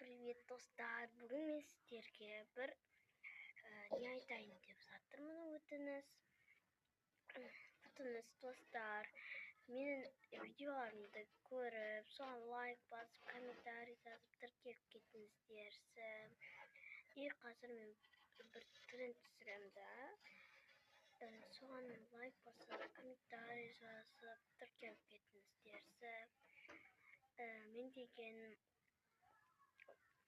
Привет, достар. Бүгін мен сіздерге бір не айтайын деп жатырмын. Өтініш достар. Менің видеоларымды көріп, соған лайк басып, комментарий жазып, тіркеліп кетіңіздерші. И қазір мен бір тренд түсіремін да. Соған лайк басып, комментарий жазып, тіркеліп кетіңіздерші. Мен деген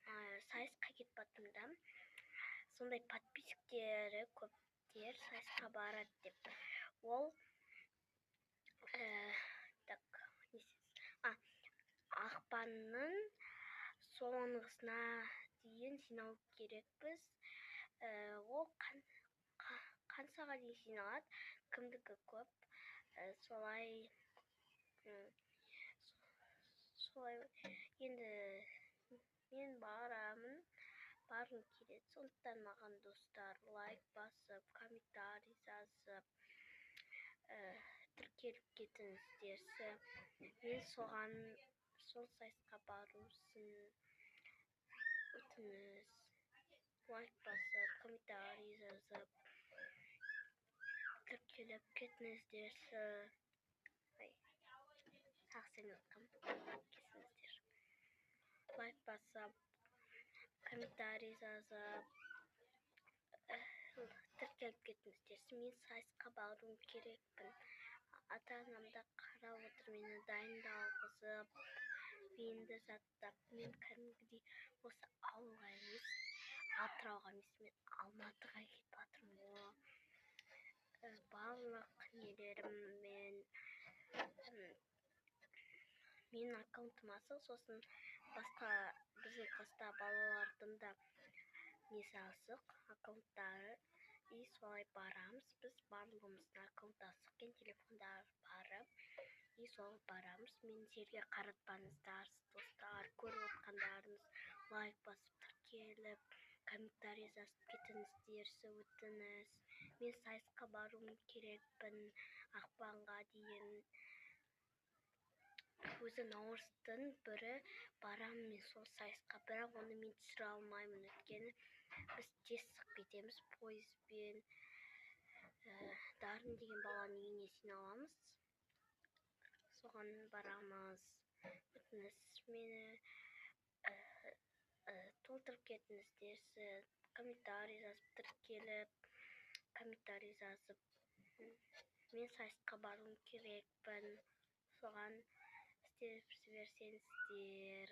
сайысқа кетіп баттым да, сондай подписчиктері көптер сайысқа барады деп. Ол ақпанның соңғысына дейін жинау керекпіз. Ол қаншаға дейін жиналады, кімдікі көп, солай енді мен барғым келеді. Сондықтан маған достар лайк басып, комментарий жазып, тіркеліп кетіңіздерші. Мен сол сайысқа бару үшін өтініш лайк басып, комментарий жазып, тіркеліп кетіңіздерші. Лайк басып, комментарий жазып, тіркеліп кетіңіздерші. Мен сайысқа баруым керекпін. Ата-анам да қарап отыр, мені дайындалғызып, мені жаттап. Мен кәдімгідей осы ауылға емес, Атырауға емес, мен Алматыға кетіп жатырмын. Барлық нелеріммен менің аккаунтым ашық, сосын біздің класста балалардың да несі ашық, аккаунттары. И солай барамыз, біз барлығымыздың аккаунты ашық екен, телефондар барып, и солай барамыз. Мен жерге қаратпаңыздар, достар, көріп отқандарыңыз лайк басып, тіркеліп, комментарий жазып кетіңіздерші, өтініш. Мен сайысқа баруым керекпін ақпанға дейін. Өзі наурыздың бірі барамын мен сол сайысқа, бірақ оны мен түсіре алмаймын, өйткені біз тез шығып кетеміз пойызбен. Дарын деген баланың үйіне жиналамыз, соған барамыз. Өтініш мені толтырып кетіңіздерші, комментарий жазып, тіркеліп, комментарий жазып. Мен сайысқа баруым керекпін, соған істеп жіберсеңіздер.